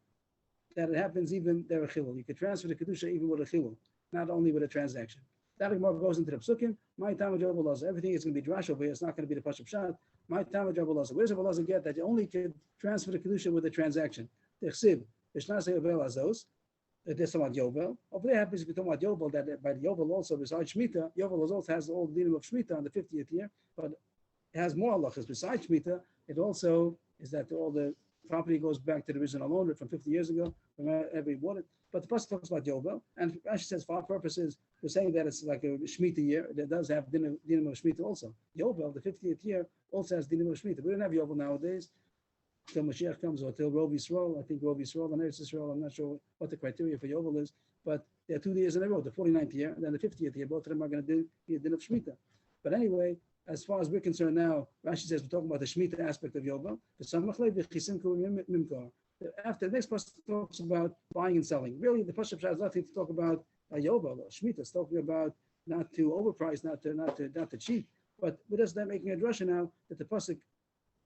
that it happens even there a chilul. You could transfer the kedusha even with a chilul, not only with a transaction. That Gemara goes into the psukim. My time of everything is going to be drash over here. It's not going to be the pashup shot. My time of Where does Rabbi get that you only can transfer the kedusha with a transaction? The chsiv, Mishnah Yovel Azos. There's some about Yovel. Over there happens to be talking about Yovel, that by the Yovel also, besides Shemitah, Yovel also has all the dinim of Shemitah on the 50th year, but it has more halachas. Besides Shemitah, it also is that all the property goes back to the original owner from 50 years ago, whenever he bought it. But the pasuk talks about Yovel, and Rashi says for our purposes, we're saying that it's like a Shemitah year that does have dinim of Shemitah also. Yovel, the 50th year, also has dinim of Shemitah. We don't have Yovel nowadays. Till Mashiach comes or till Rov Yisrael, I think Rov Yisrael and Eretz Yisrael, I'm not sure what the criteria for Yovel is, but there are 2 years in a row, the 49th year and then the 50th year, both of them are going to be a din of Shemitah. But anyway, as far as we're concerned now, Rashi says we're talking about the Shemitah aspect of Yovel. After the next pasuk talks about buying and selling. Really, the pasuk has nothing to talk about Yovel or Shemitah. It's talking about not to overprice, not to cheat. But we're just not making a drasha now that the pasuk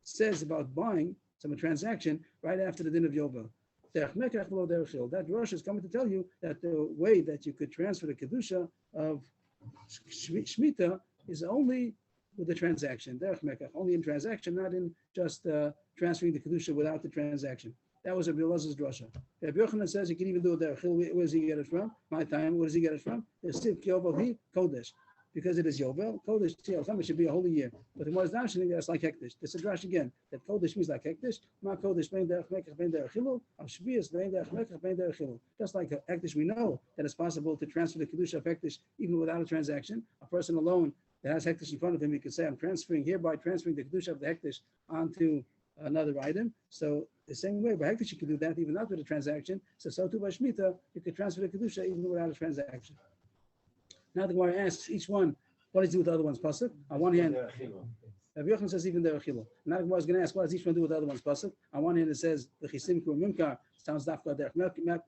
says about buying some transaction right after the din of Yovel. That Rosh is coming to tell you that the way that you could transfer the kedusha of Shemitah is only with the transaction. Only in transaction, not in just transferring the kedusha without the transaction. That was Rabbi Elazar's drasha. Rabbi Yochanan says you can even do it there. Where does he get it from? My time. Where does he get it from? It's still Yovel Kodesh. Because it is Yovel, Kodesh Tzil, should be a holy year. But the Gemara is mentioning that's like Hektish. This is Rashi again, that Kodesh means like Hektish. Ma Kodesh bein derech mekach bein derech chilul, am Shvius bein derech mekach bein derech chilul. Just like Hektish, we know that it's possible to transfer the Kedusha of Hektish even without a transaction. A person alone that has Hektish in front of him, he could say, I'm transferring the Kedusha of the Hektish onto another item. So the same way, by Hektish, you can do that even not with a transaction. So too by Shemitah, you could transfer the Kedusha even without a transaction. Now the Gemara asks each one, what does he do with the other one's pasuk? On one hand, Rabbi Yochanan says even the Rechilo. Now the Gemara is going to ask, what does each one do with the other one's pasuk? On one hand, it says the Chisim Kur Mimkar sounds dafka derech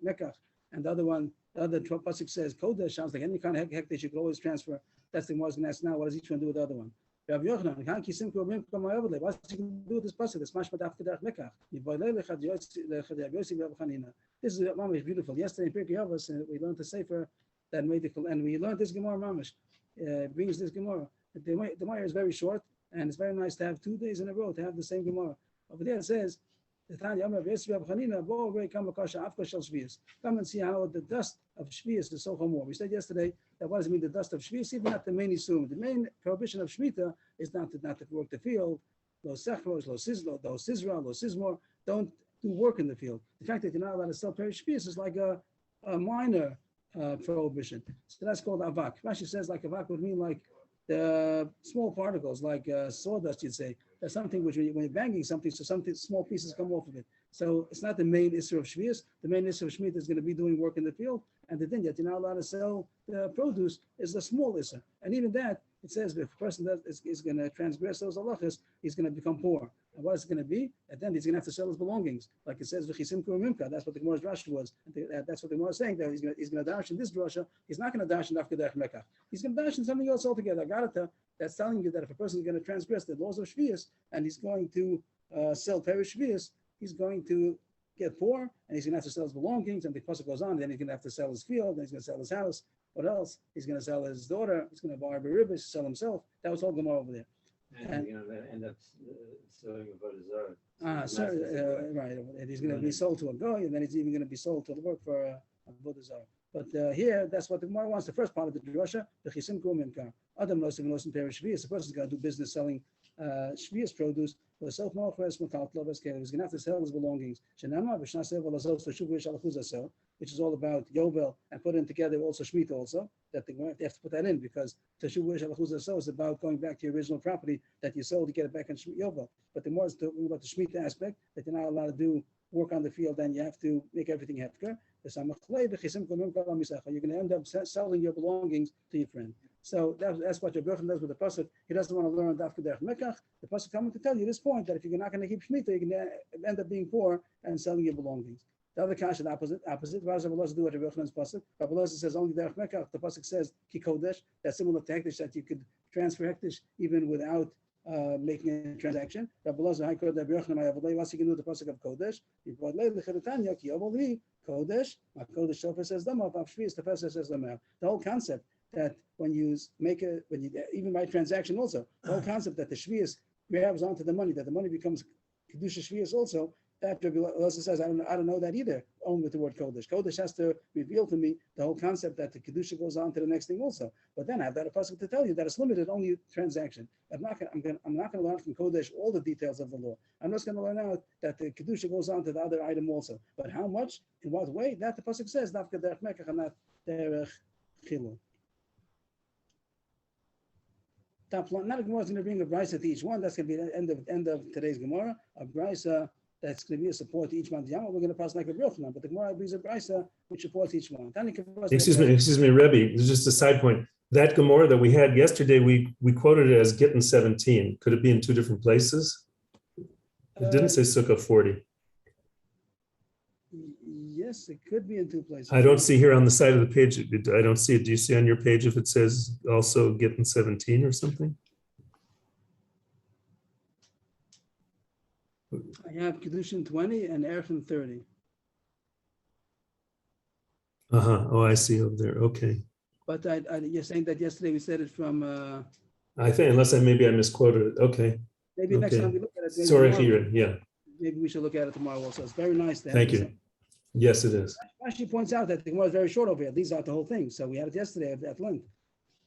mekach, and the other pasuk says Kodesh sounds like any kind of hektish you could always transfer. That's the Gemara is going to ask now. What does each one do with the other one? Rabbi Yochanan, can't Chisim Kur Mimkar ma'overlay. What does he do with this pasuk? This mashma dafka derech mekach. This is mamish beautiful. Yesterday in Pirkei Avos, we learned the sefer that made the, and we learned this Gemara mamish. Brings this Gemara. The Gemara is very short, and it's very nice to have 2 days in a row to have the same Gemara. Over there it says, come and see how the dust of Shvius is so chamor. We said yesterday that what does it mean, the dust of Shvius? Even not the main isum. The main prohibition of Shemitah is not to work the field. Lo sechros, lo sizlo, lo sizra, lo sizmor. Don't do work in the field. The fact that you're not allowed to sell perish Shvius is like a minor prohibition. So that's called avak. Rashi says like avak would mean like the small particles, like sawdust, you'd say. That's something which when you're banging something, so something small pieces come off of it. So it's not the main issue of Shvius. The main issue of Shemitah is going to be doing work in the field, and the thing that you're not allowed to sell the produce is the small issue. And even that, it says if a person is going to transgress those halachas, he's going to become poor. And what is it going to be? And then he's going to have to sell his belongings, like it says v'chisim ku'mimka. That's what the Gemara's drasha was. And that's what the Gemara is saying. That he's going to dash in this drasha. He's not going to dash in dafka derech mekach. He's going to dash in something else altogether. Garata, that's telling you that if a person is going to transgress the laws of Shvius and he's going to sell perish Shvius, he's going to get poor, and he's going to have to sell his belongings. And the pasuk goes on. Then he's going to have to sell his field. Then he's going to sell his house. What else? He's going to sell his daughter. He's going to buy a ribbish, sell himself. That was all Gemara over there. And you're going to end up selling a Vodazar. Right. And he's going to be sold to a guy, and then he's even going to be sold to the work for a Vodazar. But here, that's what the Gemara wants. The first part of the drasha, the chisim kum imkar. Adam nosim nosim perish shvius. The person's going to do business selling shvius produce. He's going to have to sell his belongings. Which is all about Yovel, and put in together also Shemitah also, that they have to put that in because Teshuv is about going back to your original property that you sold to get it back in Yovel. But the more is talking about the Shemitah aspect, that you're not allowed to do work on the field, then you have to make everything hefker. You're going to end up selling your belongings to your friend. So that's what Rabbi Yochanan does with the pasuk. He doesn't want to learn dafka derech mekach. The pasuk coming to tell you this point that if you're not going to keep shemitah, you're going to end up being poor and selling your belongings. The other kasha, the opposite. What does Rabbi Elazar do with Rabbi Yochanan's pasuk? Rabbi Elazar says only derech mekach. The pasuk says ki kodesh. That's similar to hektish, that you could transfer hektish even without making a transaction. Rabbi Elazar, I quote Rabbi Yochanan, what's he going to do with the pasuk of kodesh? Kodesh, Kodesh Shofar says Dama, Shvius Tefesa says Dama. The whole concept that when you even by transaction also, the whole concept that the Shvius grabs onto the money, that the money becomes Kedusha Shvius also, that Rabbi Elazar says, I don't know that either, only with the word Kodesh. Kodesh has to reveal to me the whole concept that the Kedusha goes on to the next thing also. But then I have that a pasuk to tell you that it's limited only transaction. I'm not going to learn from Kodesh all the details of the law. I'm just going to learn out that the Kedusha goes on to the other item also. But how much, in what way, that the pasuk says, Dafka derech mekach and not derech chilul. Top line, not a Gemara is going to bring a brisa to each one. That's going to be the end of today's Gemara. A brisa that's going to be a support to each one. We're going to pass like a Yochanan, but the Gemara brings a brisa which supports each one. Excuse me, Rebbe. This is just a side point. That Gemara that we had yesterday, we quoted it as Gittin 17. Could it be in two different places? It didn't say Sukkah 40. Yes, it could be in two places. I don't see here on the side of the page. I don't see it. Do you see on your page if it says also Gittin 17 or something? I have Kedushin 20 and Erfin 30. Oh, I see over there. Okay. But you're saying that yesterday we said it from. I think, unless maybe I misquoted it. Okay. Maybe next time we look at it. Sorry, yeah. Maybe we should look at it tomorrow also. It's very nice. Thank you. Yes, it is. Rashi points out that the Gemara is very short over here. These are the whole thing. So we had it yesterday at length.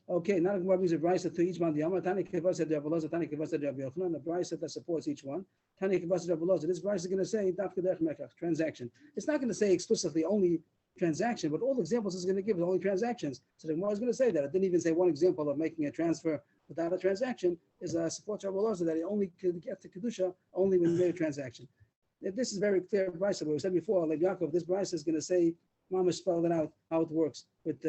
Okay, now the Gemara brings a brisa to each one. The Tani Kivas said Rabbi Elazar, Tani Kivas said Rabbi Yochanan. The brisa that supports each one. Tani Kivas said Rabbi Elazar. This brisa is going to say Dafka derech mekach, transaction. It's not going to say explicitly only transaction, but all the examples it's going to give is only transactions. So the Gemara is going to say that. It didn't even say one example of making a transfer without a transaction is a support Rabbi Elazar that it only could get to Kedusha only when you made a transaction. This is very clear brisa. But we said before, like Yaakov, this brisa is going to say, Mama spelled it out how it works with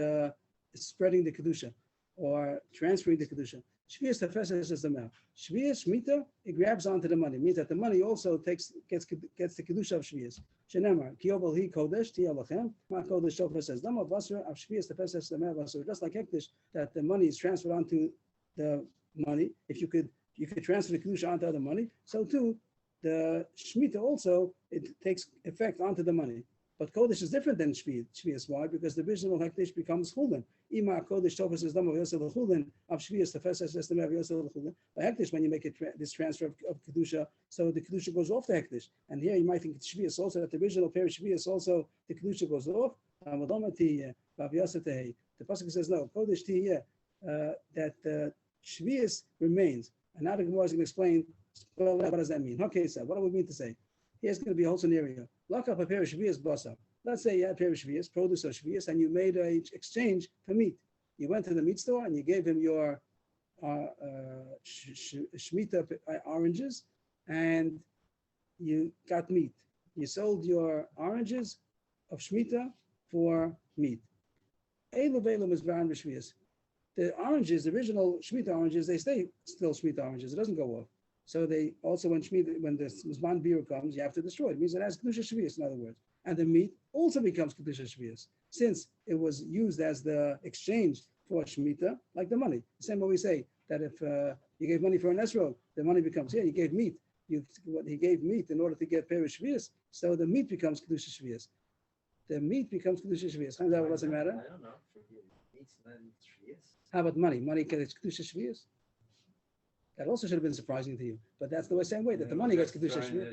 spreading the Kedusha or transferring the Kedusha. Shvius tefesa says the mouth. Shvius Shmita, it grabs onto the money. Means that the money also gets the Kedusha of Shvius. Shenemar, Kiyobal he Kodesh, Tiyalachem, Ma Kodesh Shofar says, Dama Vasra of Shvius tefesa the mouth Vasra. Just like Hektish, that the money is transferred onto the money. If you could transfer the Kedusha onto other money, so too, the Shemitah also, it takes effect onto the money. But Kodesh is different than Shvius. Why? Because the original Hektish becomes Chulin. Ima Kodesh Tofas is Dama Yosel Chulin of Shvius, the first system of Yosel Chulin. By Hektish, when you make this transfer of Kedusha, so the Kedusha goes off the Hektish. And here you might think it's Shvius also, that the original pair of Shvius also, the Kedusha goes off. The Pasuk says, no, Kodesh Tiyeh, that Shvius remains. And now the Gemara is going to explain, well, what does that mean? Okay, so what do we mean to say? Here's going to be a whole scenario. Lock up a pair of shvius basa. Let's say you had a pair of shvius, produce of shvius, and you made an exchange for meat. You went to the meat store and you gave him your shmita oranges, and you got meat. You sold your oranges of shmita for meat. Eilu ve'elu mizbaran b'shvius. The oranges, the original shmita oranges, they stay still shmita oranges. It doesn't go off. So they also, when the Mizman beer comes, you have to destroy it. It means it has Kedusha Shvius, in other words. And the meat also becomes Kedusha Shvius, since it was used as the exchange for Shemitah, like the money. The same way we say that if you gave money for an esrog, the money becomes, you gave meat. He gave meat in order to get Perish Shvius, so the meat becomes Kedusha Shvius. The meat becomes Kedusha Shvius. How does it matter? I don't know. Meat's not Shvius. How about money? Money gets Kedusha Shvius? That also should have been surprising to you, but that's the same way that the money gets kedusha shvius.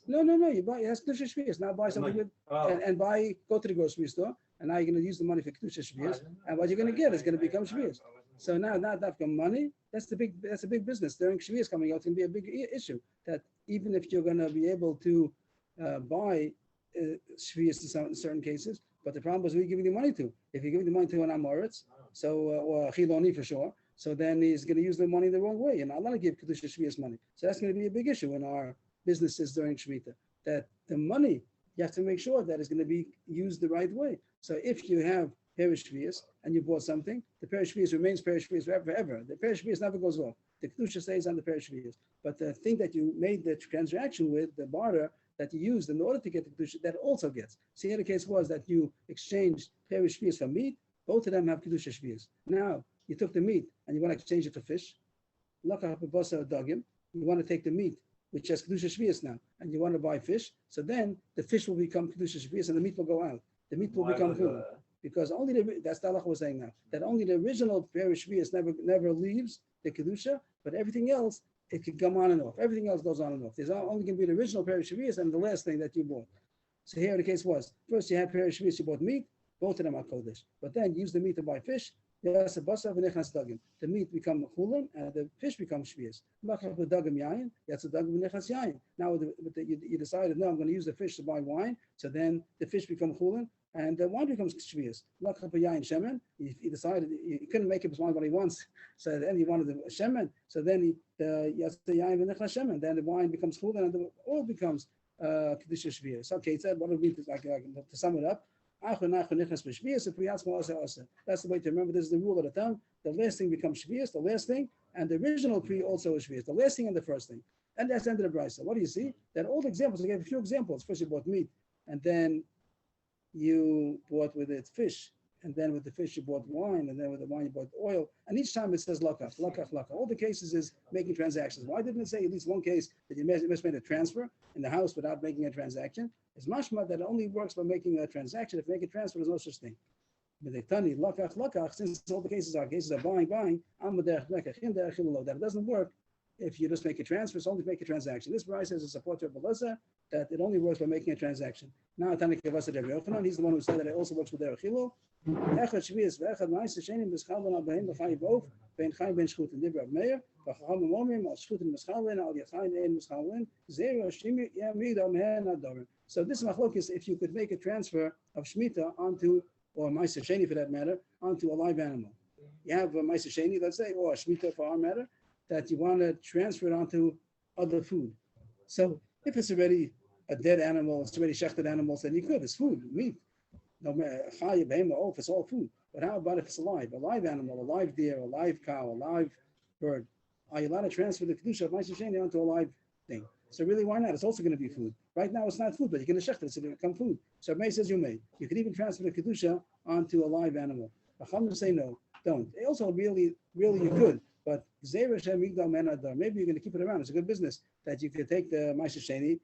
No. You buy, it has kedusha shvius. Now buy something with, and go to the grocery store, and now you're going to use the money for kedusha shvius, and what you're going to get is going to become shvius. So now, not that money. That's a big business. During shvius coming out, it's going to be a big issue. That even if you're going to be able to buy shvius in certain cases, but the problem is who you're giving the money to. If you're giving the money to an amoritz, so or a chiloni for sure. So then he's going to use the money the wrong way. You're not allowed to give Kedusha Shvius money. So that's going to be a big issue in our businesses during Shemitah. That the money, you have to make sure that it's going to be used the right way. So if you have Perish Shvius and you bought something, the Perish Shvius remains Perish Shvius forever. The Perish Shvius never goes off. The Kedusha stays on the Perish Shvius. But the thing that you made the transaction with, the barter that you used in order to get the Kedusha, that also gets. See, here the case was that you exchanged Perish Shvius for meat. Both of them have Kedusha Shvius. Now, you took the meat and you want to exchange it for fish. Lakach b'basar dagim. You want to take the meat, which has Kedusha Shvius now, and you want to buy fish. So then the fish will become Kedusha Shvius and the meat will go out. The meat will become food. Because only that's the halacha was saying now, that only the original Perish Shvius never leaves the Kedusha, but everything else, it can come on and off. Everything else goes on and off. There's only going to be the original Perish Shvius and the last thing that you bought. So here the case was, first you had Perish Shvius, you bought meat, both of them are Kodesh. But then you use the meat to buy fish, the meat become chulin and the fish becomes shvius. Now you decided, no, I'm going to use the fish to buy wine, so then the fish becomes chulin and the wine becomes shvius. He decided he couldn't make it wine what he wants, so then he wanted the shemen. So then then the wine becomes chulin and the oil becomes kedusha shvius. Okay, it said what it means to sum it up. That's the way to remember. This is the rule of the tongue. The last thing becomes shvius, the last thing, and the original pre also is shvius. The last thing and the first thing. And that's the end of the brisa. What do you see? That all the examples, I gave a few examples. First you bought meat, and then you bought with it fish, and then with the fish you bought wine, and then with the wine you bought oil. And each time it says lakach. All the cases is making transactions. Why didn't it say at least one case that you must made a transfer in the house without making a transaction? It's mashma that it only works by making a transaction. If you make a transfer, there's no such thing. But they tani lakach, since all the cases are buying, that it doesn't work if you just make a transfer. It's only to make a transaction. This Bryce says a support to Beleza that it only works by making a transaction. Now Tani Kavasa Rabbi Yochanan, he's the one who said that it also works with Derech Hillel. Echad Shvius ve'echad ma'is shenim b'schalven al b'hem b'chayi bof bein chayim ben shchut and Dibra Meir v'chacham momim al shchut and b'schalven al yachayin ein b'schalven zero shimi yamida mehen adorim. So this machlokes, if you could make a transfer of shmita onto, or ma'is sheni for that matter, onto a live animal. You have a ma'is sheni, let's say, or a shmita for our matter, that you want to transfer it onto other food. So if it's already a dead animal, it's already shechted animals, then you could. It's food, meat. No matter if it's all food. But how about if it's alive? A live animal, a live deer, a live cow, a live bird. Are you allowed to transfer the kedusha of ma'aser sheni onto a live thing? So really, why not? It's also going to be food. Right now, it's not food, but you can shecht it, so it will become food. So May says you may. You can even transfer the kedusha onto a live animal. Chachamim say no, don't. Also, really, you could. But maybe you're going to keep it around. It's a good business that you could take the ma'aser sheni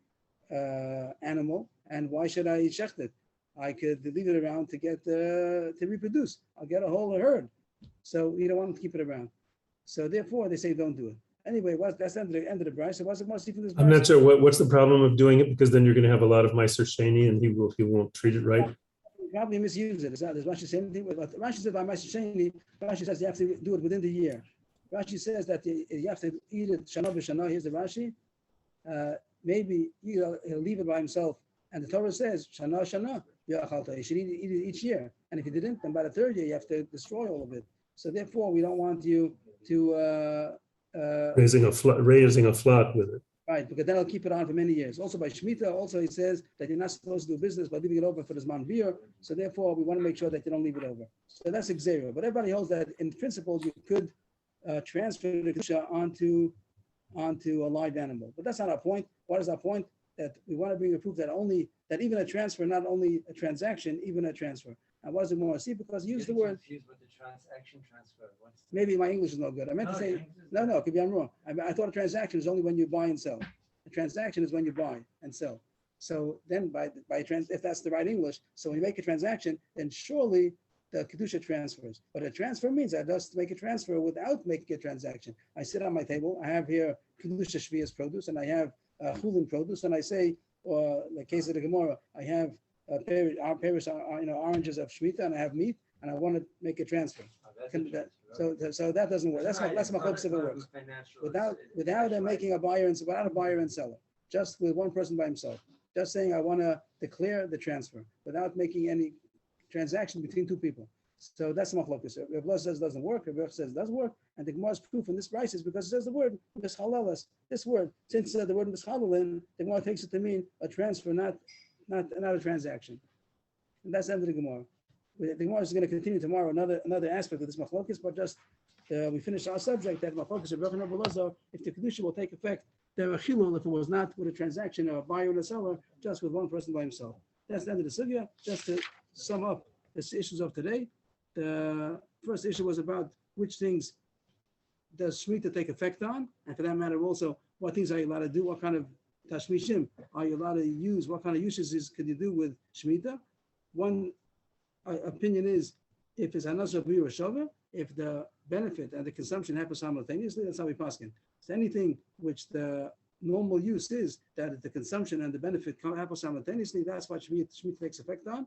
animal, and why should I shecht it? I could leave it around to get to reproduce. I'll get a whole herd. So you don't want to keep it around. So therefore, they say don't do it. Anyway, that's the end of the bride. So what's the most from this? I'm not sure what's the problem of doing it, because then you're going to have a lot of Meiser Sheni and he won't treat it right. Probably misuse it. There's Rashi saying Rashi says by Meiser Sheni. Rashi says you have to do it within the year. Rashi says that you have to eat it shana b'shana. Here's the Rashi. Maybe he'll leave it by himself. And the Torah says shana. You should eat it each year. And if you didn't, then by the third year you have to destroy all of it. So therefore, we don't want you to raising a flock with it. Right, because then I'll keep it on for many years. Also by Shemitah, also it says that you're not supposed to do business by leaving it over for this manvir. So therefore, we want to make sure that you don't leave it over. So that's Xera. But everybody holds that in principle you could transfer the kedusha onto a live animal. But that's not our point. What is our point? That we want to bring a proof that even a transfer, not only a transaction, even a transfer. And what does it more see? Because you use the word. Confused with the transaction transfer. Maybe my English is no good. I meant to say no. It could be I'm wrong. I thought a transaction is only when you buy and sell. A transaction is when you buy and sell. So then if that's the right English, so when you make a transaction, then surely the kedusha transfers. But a transfer means I just make a transfer without making a transaction. I sit on my table. I have here kedusha shvius produce, and I have chulin produce, and I say, or in the case of the Gemara, I have oranges of shmita, and I have meat, and I want to make a transfer. So that doesn't work. That's my hopes if it works. Without them making without a buyer and seller, just with one person by himself, just saying I want to declare the transfer without making any transaction between two people. So that's the machlokes. Rav Loza says it doesn't work. Rav Yochanan says it does work. And the Gemara's proof in this price is because it says the word mischalelas. This word, since the word mischalelin, the Gemara takes it to mean a transfer, not a transaction. And that's the end of the Gemara. The Gemara is going to continue tomorrow another aspect of this machlokes, but just we finish our subject that machlokes of Rav and Rav Loza, if the kedusha will take effect, there are chilul if it was not with a transaction of a buyer and a seller, just with one person by himself. That's the end of the sugya. Just to sum up the issues of today. The first issue was about which things does Shemitah take effect on, and for that matter also, what things are you allowed to do, what kind of tashmishim are you allowed to use, what kind of uses can you do with Shemitah. One opinion is if it's another b'yur shava, if the benefit and the consumption happen simultaneously, that's how we paskin. So anything which the normal use is that the consumption and the benefit happen simultaneously, that's what Shemitah takes effect on.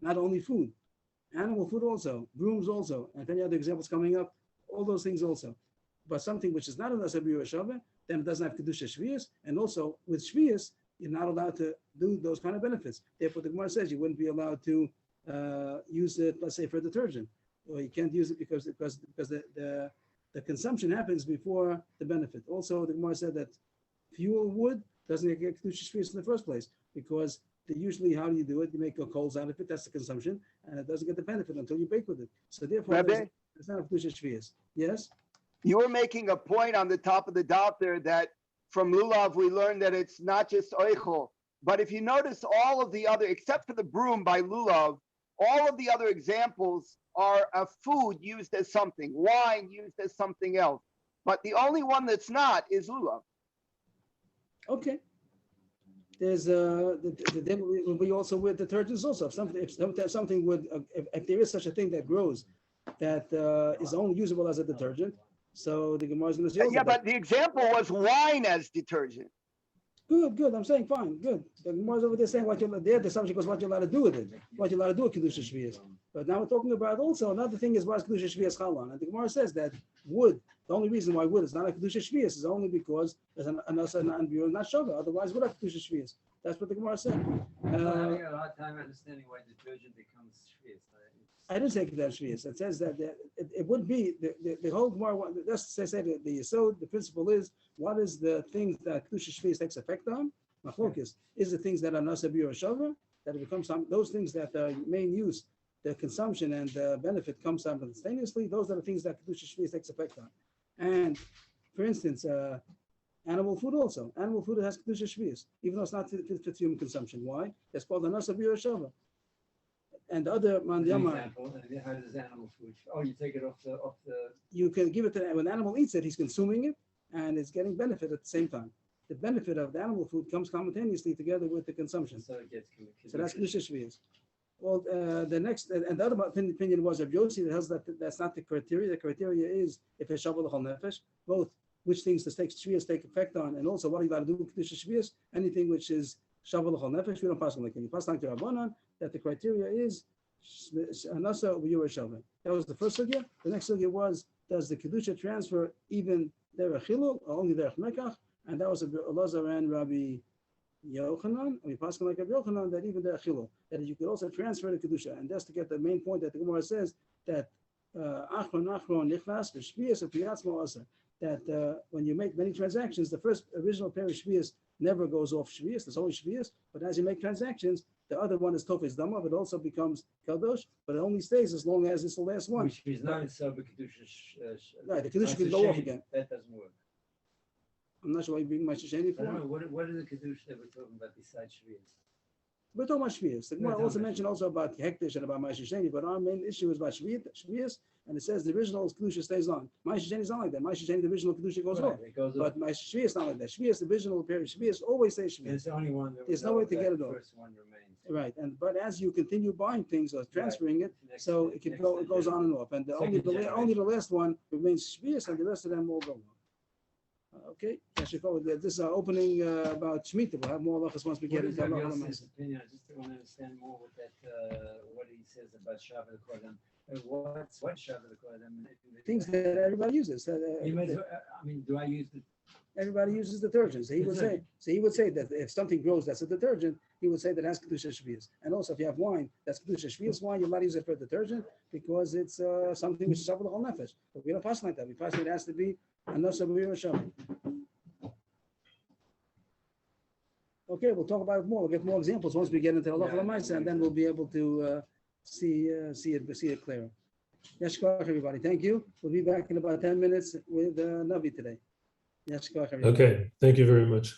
Not only food, animal food also, brooms also, and any other examples coming up, all those things also. But something which is not a Nasa B'yur Shava, then it doesn't have Kedusha Shvius, and also with Shvius, you're not allowed to do those kind of benefits. Therefore, the Gemara says you wouldn't be allowed to use it, let's say, for detergent, or you can't use it because the consumption happens before the benefit. Also, the Gemara said that fuel wood doesn't get Kedusha Shvius in the first place, because usually, how do you do it? You make coals out of it. That's the consumption, and it doesn't get the benefit until you bake with it. So therefore, it's not a kedusha shvius. Yes. You were making a point on the top of the dot there that from lulav we learned that it's not just oichel, but if you notice all of the other, except for the broom by lulav, all of the other examples are a food used as something, wine used as something else. But the only one that's not is lulav. Okay. There's will be also with detergents also. If something would, if there is such a thing that grows that is only usable as a detergent, so the Gemara is going to say. Yeah, but the example was wine as detergent. Good. I'm saying fine. Good. The Gemara is over there saying what you're there. The subject was what you're allowed to do with it. What you're allowed to do with kedusha shvius. But now we're talking about also another thing is what kedusha shvius chalan. And the Gemara says that wood. The only reason why wood is not a kedusha shvius is only because there's an anasa and not shava. Otherwise, wood have kedusha shvius. That's what the Gemara said. I'm having a hard time understanding why detergent becomes shvius. I didn't say kedusha shvius. It says that it would be the whole Gemara. Just say the yesod. The principle is what is the things that kedusha shvius takes effect on. Machlokes is the things that are nasa b'yur shava, that it becomes those things that are main use, the consumption and the benefit comes simultaneously. Those are the things that kedusha shvius takes effect on. And for instance, animal food also. Animal food has kedusha shvius, even though it's not fit for human consumption. Why? It's called the nasa b'yur shava. And the other mandiyama. How does animal food? Oh, you take it off the. You can give it to when the animal eats it, he's consuming it, and it's getting benefit at the same time. The benefit of the animal food comes simultaneously together with the consumption. So it gets. So that's kedusha shvius. Well, the next and the other opinion was of Yossi that has that's not the criteria. The criteria is if it's shavuot l'chol nefesh, both which things the shvius take effect on, and also what are you allowed to do with kedusha shvius? Anything which is shavuot l'chol nefesh, we don't pass on like that. You pass on to Rabbanan that the criteria is anasa b'yur shava. That was the first sugya. The next sugya was does the kedusha transfer even derech chilul or only derech mekach? And that was Elazar and Rabbi Yochanan, we pass like Rabbi Yochanan, that even the achilo, that you could also transfer the kedusha, and that's to get the main point that the Gemara says that achron nichnas v'shvius v'piyatzmo aser, that when you make many transactions, the first original pair of shvius never goes off shvius. There's only shvius, but as you make transactions, the other one is tofes dama, but it also becomes kadosh, but it only stays as long as it's the last one. Which is not so kedusha. Right, the kedusha can go off again. That doesn't work. I'm not sure why you bring my shisheni for. I don't know, what is the kedusha that we're talking about besides shvius? We're talking about shvius. The Gemara also mentioned also about hektish and about my shisheni, but our main issue is about shvius, and it says the original kedusha stays on. My shisheni is not like that. My shisheni, the original kedusha goes off. It goes But my shvius is not like that. Shvius, the original pair of shvius, always stays shvius. There's only one. There's no way to get it off. First one remains. Right, but as you continue buying things or transferring it, so it can go. It goes on and off, and only the last one remains shvius, and the rest of them all go on. Okay, this is our opening about Shemitah. We'll have more halachas once we get into opinion. halachas. I just want to understand more what that what he says about Shabbat Kodem. What Shabbat Kodem? Things that everybody uses. I mean, do I use the? Everybody uses detergents. So he would say that if something grows that's a detergent, he would say that has kedusha shvius. And also, if you have wine that's kedusha shvius wine, you're allowed to use it for detergent because it's something which is over the whole nefesh. But we don't pass like that. We pass it has to be another shami. Okay, we'll talk about it more. We'll get more examples once we get into the halacha l'maaseh, and then we'll be able to see it clearer. Yeshkoach, everybody. Thank you. We'll be back in about 10 minutes with Navi today. Yeshkoach, everybody. Okay, thank you very much.